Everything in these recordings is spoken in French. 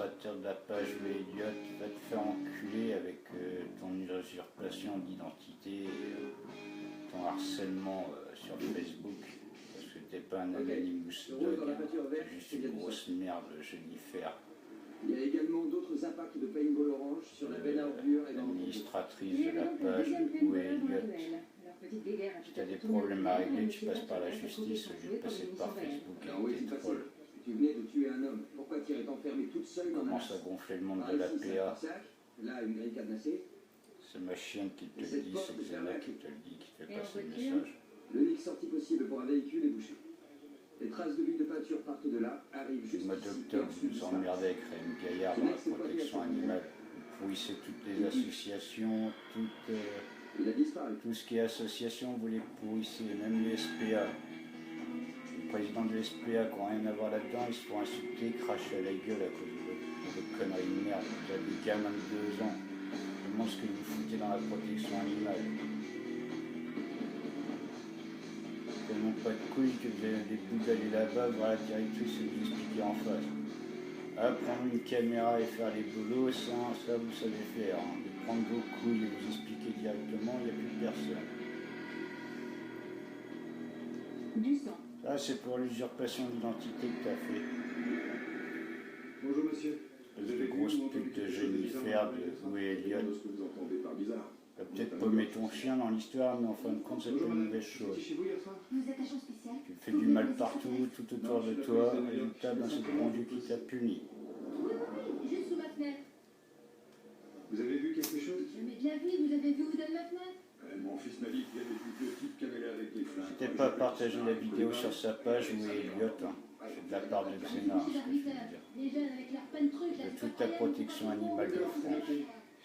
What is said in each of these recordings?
l'administrateur de la page Elliot va te faire enculer avec ton usurpation d'identité et ton harcèlement sur Facebook. Parce que t'es pas un anonymous dog, t'es juste une grosse merde Jennifer. Il y a également d'autres impacts de paintball orange sur la benne à ordures et dans l'administratrice de la page où est Elliot. Si tu as des problèmes à régler, tu passes par la justice au lieu de passer par Facebook avec tes trolls. Tu venais de tuer un homme. Pourquoi tu irais t'enfermer toute seule dans Commence à gonfler le monde de la PA. Là, une grille cadenassée. C'est ma chienne qui te le dit, c'est Xana qui te le dit, qui te fait passer le message. L'unique sortie possible pour un véhicule est bouchée. Les traces de l'huile de peinture partent de là, arrivent juste le mois d'octobre, vous nous emmerdez avec Rémi Gaillard dans la protection animale. Vous pourrissez toutes les associations, tout ce qui est association, vous les pourrissez, même les SPA. Les présidents de l'SPA qui n'ont rien à voir là-dedans, ils se font insulter, cracher à la gueule à cause de votre conneries de merde. Vous avez des gamins de 2 ans. Je me demande ce que vous foutez dans la protection animale. Tellement pas de couilles que vous avez des bouts d'aller là-bas, voir la directrice et vous expliquer en face. Ah, prendre une caméra et faire les boulots, ça vous savez faire. Hein. De prendre vos couilles et vous expliquer directement, il n'y a plus personne. Du sang. Ça, c'est pour l'usurpation d'identité que tu as fait. Bonjour monsieur. Espèce de grosse pute de Jennifer de où est Elliot. Tu as peut-être paumé ton chien dans l'histoire, mais en fin de compte, c'est pas une mauvaise chose. Vous êtes agent spécial? Tu fais du mal partout, tout autour de toi, résultat, ben, c'est le bon Dieu qui t'a puni. Oui, juste sous ma fenêtre. Vous avez vu quelque chose? Je l'ai bien vu, vous avez vu où donne ma fenêtre? Mon fils m'a dit qu'il y avait plus petite qu'elle allait avec les flingues. N'hésitez pas à partager la vidéo sur sa page où est Elliot. Hein. C'est de la part de Xena, ce que je veux dire. Les jeunes avec leur peinture, De toute ta protection animale de France.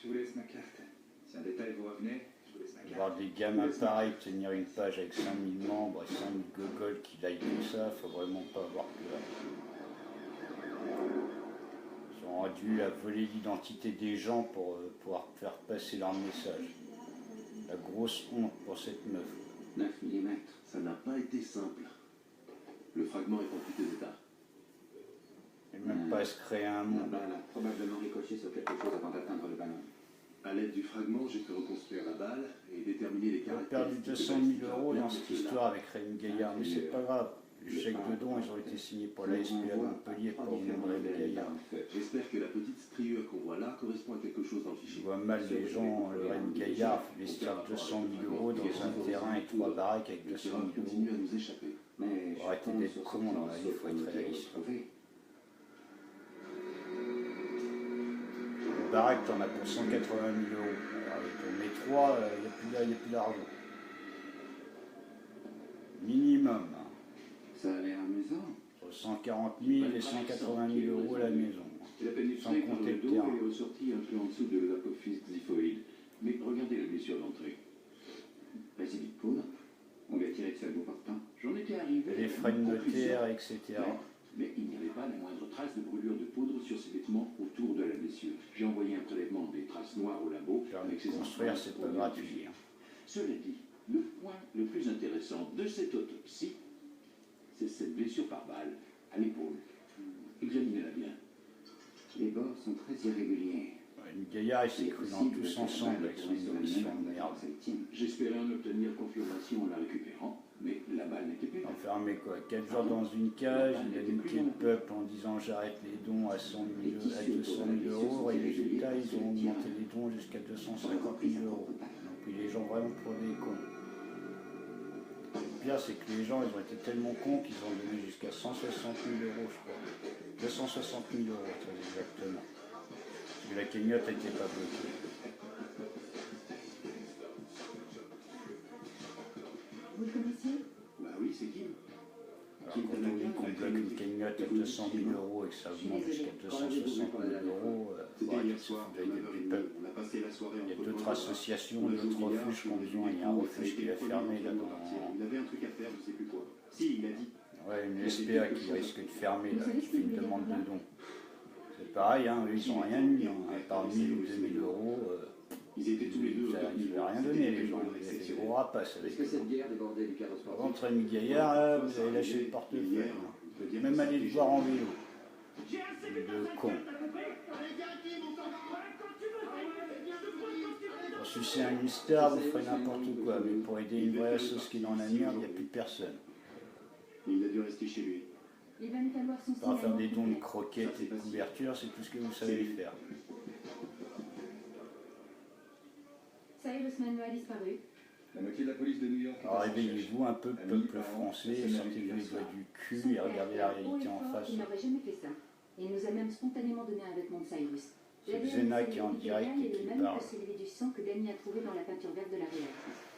Je vous laisse ma carte. Si un détail vous revenez, je vous laisse ma carte. Voir des gamins pareils tenir une page avec 5000 membres et 5000 gogoles qui like tout ça, faut vraiment pas avoir peur. Ils sont rendus à voler l'identité des gens pour pouvoir faire passer leur message. La grosse honte pour cette meuf. 9 mm, ça n'a pas été simple. Le fragment est en piteux état. Et même pas à se créer un La monde. balle a probablement ricoché sur quelque chose avant d'atteindre le ballon. À l'aide du fragment, j'ai pu reconstruire la balle et déterminer les Ils ont perdu caractéristiques. 200 000 € dans cette histoire avec Rémi Gaillard, mais c'est pas grave. Les chèques de dons, ils ont été signés pour la SPA de Montpellier pour le nom de Rémi Gaillard. J'espère que la petite striure qu'on voit là correspond à quelque chose dans le Je fichier. vois mal les gens, le Rémi Gaillard, investir 200 000 € dans un terrain et 3 baraques avec 200 000 continue €. à nous échapper. Mais Faut arrêter d'être con dans la vie, il faut être réaliste. La baraque, t'en as pour 180 000 €. Alors, avec ton métro, il n'y a plus d'argent. Minimum. Hein. ça a l'air amusant. Entre 140 000 et 180 000 € la maison. Il a pénétré Sans par compter le le dos terrain. et est ressorti un peu en dessous de l'apophyse xiphoïde. Mais regardez la blessure d'entrée. Basilic de poudre. On lui a tiré de sa boue partant. J'en étais arrivé. Les frais de notaire, etc. Mais il n'y avait pas la moindre trace de brûlure de poudre sur ses vêtements autour de la blessure. J'ai envoyé un prélèvement des traces noires au labo. Permis de construire, c'est pas gratuit. Hein. Cela dit, le point le plus intéressant de cette autopsie, c'est cette blessure par balle à l'épaule. Examinez-la bien. Les bords sont très irréguliers. Une Gaillard, il s'est cru dans tous ensemble avec son émission de merde. J'espérais en obtenir confirmation en la récupérant, mais la balle n'était plus là. Enfermé quoi, 4 jours dans une cage, il a niqué le peuple en disant j'arrête les dons à 200 000 €, et résultat ils ont augmenté les dons jusqu'à 250 000 €. Donc les gens vraiment pour des cons. Le pire c'est que les gens ils ont été tellement cons qu'ils ont donné jusqu'à 160 000 € je crois. 260 000 € très exactement. Parce que la cagnotte n'était pas bloquée. Vous le connaissiez? Bah oui, c'est Kim. Alors quand on dit qu'on bloque une cagnotte à 200 000 € et que ça augmente jusqu'à 260 000 €, faut arrêter de se foutre de la gueule du peuple. On a passé la soirée Il y a d'autres associations, d'autres refuges qui ont besoin. Il y a un refuge qui a fermé là dans. Il avait un truc à faire, je sais plus quoi. Si, il a dit. Ouais, une SPA qui risque de fermer, là, qui fait une demande de don. C'est pareil, hein, eux, ils n'ont rien eu, hein, à part 1000 ou 2000 €. Ils étaient tous les deux. Ils ne rien donné, les gens. Ils avaient fait des gros rapaces avec Est-ce que eux. cette guerre débordait du cadre Par sportif? contre, Rémi Gaillard, là, vous avez lâché le portefeuille. Hein. Même aller le voir en vélo. De con. sucer une star, vous ferez n'importe quoi. Mais pour aider une vraie sauce qui est dans la merde, il n'y a plus personne. Il a dû rester chez lui. Il va nous falloir son Par faire des dons de signalement. croquettes et de couvertures, c'est tout ce que vous savez faire. Cyrus Manuel a disparu. La moitié de la police de New York. Alors réveillez-vous un peu, peuple français, sortez-vous les doigts du cul et regardez la réalité en face. Il n'aurait jamais fait ça. Il nous a même spontanément donné un vêtement de Cyrus. C'est Xena qui est en direct et est qui le même parle. que celui du sang que Danny a trouvé dans la peinture verte de la ruelle.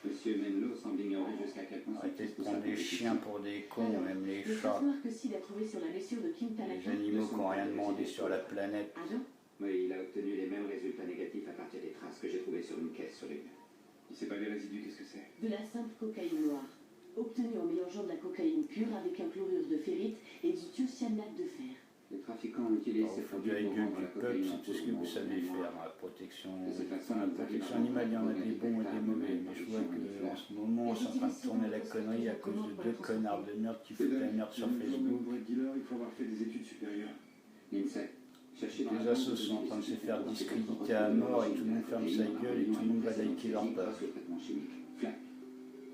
Monsieur Menlo semble ignorer jusqu'à quel point Arrêtez de prendre les chiens pour des cons, même les Le chats, tatoueur que Sid a trouvé sur la blessure de Kim les Tanaka. animaux qui n'ont rien demandé sur la planète. Ah non? Oui, il a obtenu les mêmes résultats négatifs à partir des traces que j'ai trouvées sur une caisse sur lui. Il sait pas les résidus, qu'est-ce que c'est? De la simple cocaïne noire. Obtenue en mélangeant de la cocaïne pure avec un chlorure de ferrite et du thiocyanate de fer. Les trafiquants utilisent Alors, ces vous faites produits de la pour gueule rendre du la peuple, cocaïne c'est tout ce que vous savez faire. La protection, animale, il y en a des bons et des mauvais. Mais je vois qu'en ce moment, c'est en train de tourner la connerie à cause de deux connards de merde qui foutent la merde sur Facebook. Pour être dealer, il faut avoir fait des études supérieures. L'INSEE. Cherchez dans Les la assos sont en train de se faire discréditer à mort et tout le monde ferme sa gueule et tout le monde va liker leur page.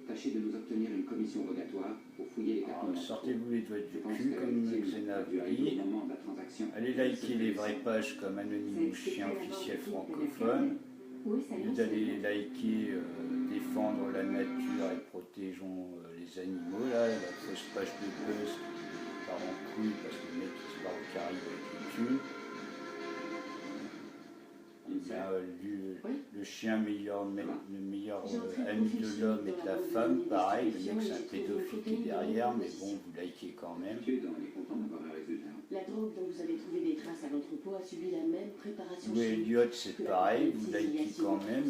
Tâchez de nous obtenir une commission rogatoire pour fouiller les cartes. Alors, sortez-vous les doigts du cul comme Xena vous dit. moment de la transaction. Allez liker les vraies pages comme Anonymous Chien officiel francophone. Oui, Au lieu Cyrus. d'aller les liker, défendre la nature et protégeons les animaux, là, la fausse page de buzz qui part en couille parce que le mec qui se barre au Caraïbe avec les thunes. Ben, le chien meilleur, le meilleur ami de l'homme et de la femme, pareil, le mec c'est un pédophile qui est derrière, mais bon, vous likez quand même. Tu es dans les contents d'avoir un résultat. La drogue dont vous avez trouvé des traces à l'entrepôt a subi la même préparation Ou chimique. Elliot, c'est pareil, vous likez quand même.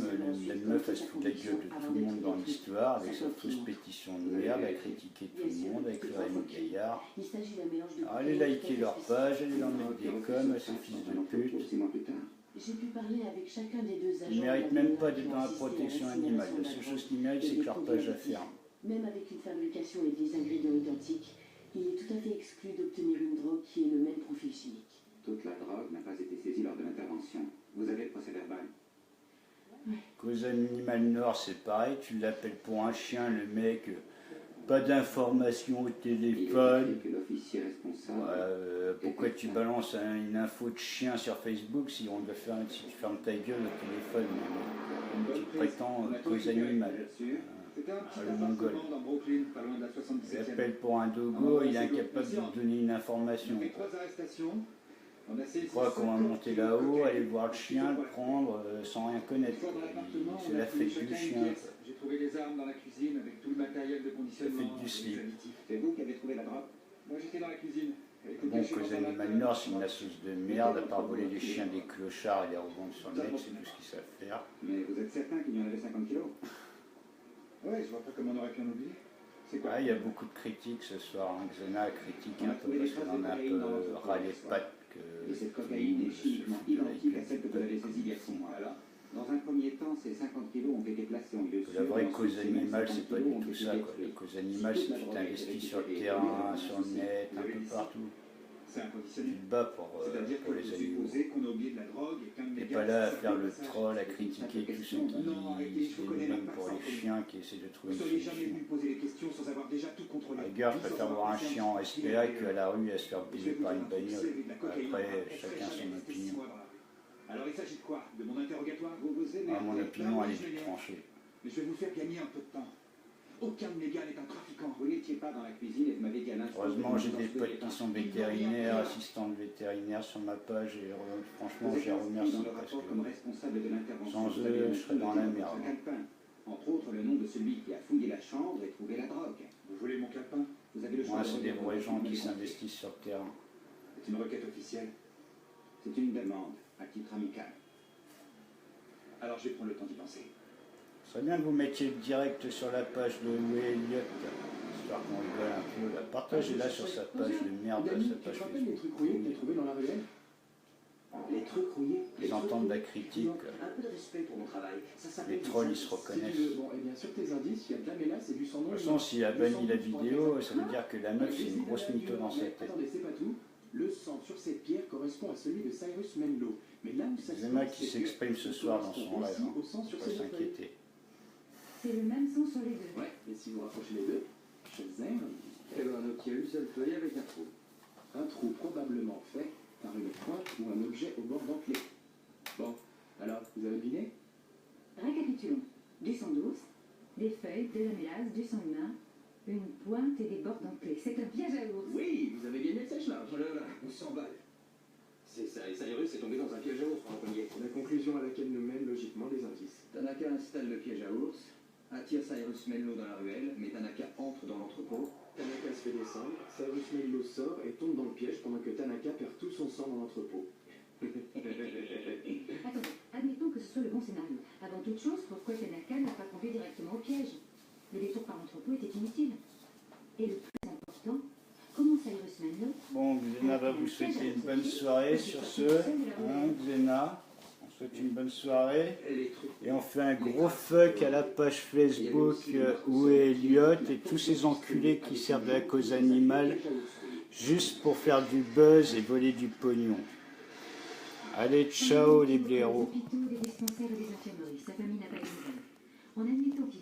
La meuf, elle se fout de la gueule de tout le monde dans l'histoire avec sa fausse pétition de merde, à critiquer tout le monde avec le Raymond Gaillard. Il s'agit d'un mélange de... Alors, allez liker leur page, allez leur mettre des coms à ces fils de pute. 6 mois plus tard. J'ai pu parler avec chacun des deux agents. Ils ne méritent même pas d'être dans la protection animale. La seule chose qu'ils méritent, c'est que leur page la ferme. Même avec une fabrication et des ingrédients identiques, il est tout à fait exclu d'obtenir une drogue qui ait le même profil chimique. Toute la drogue n'a pas été saisie lors de l'intervention. Vous avez le procès-verbal. Cause Animal Nord, c'est pareil, tu l'appelles pour un chien, le mec, pas d'informations au Il est téléphone. écrit que l'officier responsable... Pourquoi tu balances une info de chien sur Facebook si on doit faire, si tu fermes ta gueule au téléphone, tu prétends cause animale. C'était un petit Le Mongol. appartement dans Brooklyn, pas loin de la Il 77e. appelle pour un dogo, il est incapable de lui donner une information. On a fait 3 arrestations. On a Je saisi crois qu'on va 50 monter kilos de là-haut, cocaïne. aller voir le chien, le prendre sans rien connaître. Une fois dans l'appartement, C'est on a la fouillé fête du chacun une chien. pièce. J'ai trouvé les armes dans la cuisine avec tout le matériel de conditionnement. La fête du les slip. additifs. C'est vous qui avez trouvé la drogue? Moi j'étais dans la cuisine. Elle était Bon, cachée cause dans un Animal alcool. Nord, c'est une assoce de merde, à part voler des chiens, des clochards et les revendre sur le net, c'est tout ce qu'ils savent faire. Mais vous êtes certain qu'il y en avait 50 kilos? Ouais, je vois pas comment on aurait pu en oublier. C'est quoi? Ah, il y a beaucoup de critiques ce soir. Hein. Xena critique un peu parce qu'elle en a un peu ras les pattes que Et cette cocaïne est chimiquement identique à celle que vous avez saisie il y a 6 mois. Alors, dans un premier temps, ces 50 kilos ont été placés en lieu sûr. La vraie et cause ensuite, ces mêmes animale, 50 c'est pas kilos du ont tout été ça. Quoi. détruits. La cause animale, c'est que tu t'investis sur le terrain, sur le net, un peu partout. C'est Tu inconditionné. te bats pour C'est-à-dire que les vous animaux. supposez qu'on a oublié de la drogue et qu'un de mes T'es gars pas là à s'est faire servi le de passage. troll, à critiquer tous ceux qui Non, arrêtez, je vous connais même même pas pour ça, les Anthony. chiens qui essaient de trouver Vous une seriez jamais solution. venu me poser des questions sans avoir déjà tout À contrôlé. la gare, je Ni sans préfère voir un avoir chien en passé SPA qu'à la rue à se faire Je bouger vais vous par dire une un truc, bagnole. c'est de la cocaïne. Après, Elle serait chacun jamais son restée 6 opinion. mois dans la rue. Alors il s'agit de quoi? De mon interrogatoire? Vous vous aimez. Mon opinion, elle est vite tranchée. Mais je vais vous faire gagner un peu de temps. Aucun de mes gars n'est un trafiquant. Vous n'étiez pas dans la cuisine et vous m'avez dit à l'instant. Heureusement, que j'ai vous des en potes souhaitez qui pas. sont vétérinaires, assistantes vétérinaires sur ma page et franchement, Vous je êtes les inscrit remercie dans le parce rapport comme que responsable de l'intervention. sans Vous avez eux, le je serais dans la nom de merde. votre calepin. Entre autres, le nom de celui qui a fouillé la chambre et trouvé la drogue. Vous voulez mon calepin? Vous avez le choix moi, de c'est des regarder vrais votre gens qui compte. s'investissent sur le terrain. C'est une requête officielle. C'est une demande à titre amical. Alors je vais prendre le temps d'y penser. Ce serait bien que vous mettiez le direct sur la page de Louis Elliott, histoire qu'on rigole un peu. Là. Partagez-la sur sa page de merde, Dani, sa tu page te rappelles les Facebook. trucs rouillés que t'as trouvés dans la ruelle? Les trucs rouillés. Ils entendent la critique. Un peu de respect pour mon travail. Ça Les s'appelle... trolls, ils se Si tu reconnaissent. veux. Bon, et bien sur tes indices, il y a de la mélasse et du sang De noir. toute façon, s'il a banni la vidéo, ça veut dire que la meuf, c'est une grosse mytho dans sa tête. Attendez, c'est pas tout. Le sang sur cette pierre correspond à celui de Cyrus Menlo. Mais là où ça se Zema passe, qui c'est que s'exprime ce soir dans son correspond rêve. aussi Hein. au sang sur Pas ses deux feuilles. s'inquiéter. C'est le même son sur les deux. Ouais, et si vous rapprochez les deux, Shazam, Eh ben, on obtient une seule feuille avec un trou. un trou probablement fait par une pointe ou un objet au bord dentelé. Bon, alors, vous avez deviné? Récapitulons. Du sang d'ours, des feuilles, de la mélasse, du sang humain, une pointe et des bords dentelés. C'est un piège à ours. Oui, vous avez gagné le sèche-linge. Oh là là, on s'emballe. C'est ça, et Cyrus est tombé dans un piège à ours pendant qu'on y est. La conclusion à laquelle nous mènent logiquement les indices. Tanaka installe le piège à ours, attire Cyrus Menlo dans la ruelle, mais Tanaka entre dans l'entrepôt. Tanaka se fait descendre, Cyrus Menlo sort et tombe dans le piège pendant que Tanaka perd tout son sang dans l'entrepôt. Attendez, admettons que ce soit le bon scénario. Avant toute chose, pourquoi Tanaka n'a pas conduit directement au piège? Le détour par l'entrepôt était inutile. Et le plus important, comment Cyrus Menlo... Bon, Xena va vous souhaiter une bonne soirée sur ce. Hein, Xena, on souhaite une bonne soirée. Les trucs. Et on fait un gros fuck à la page Facebook où est Elliot et tous ces enculés qui servent de la cause animale juste pour faire du buzz et voler du pognon. Allez, ciao les blaireaux. Des hôpitaux, des dispensaires et des infirmeries. Sa famille n'a pas de nouvelles. En admettant qu'il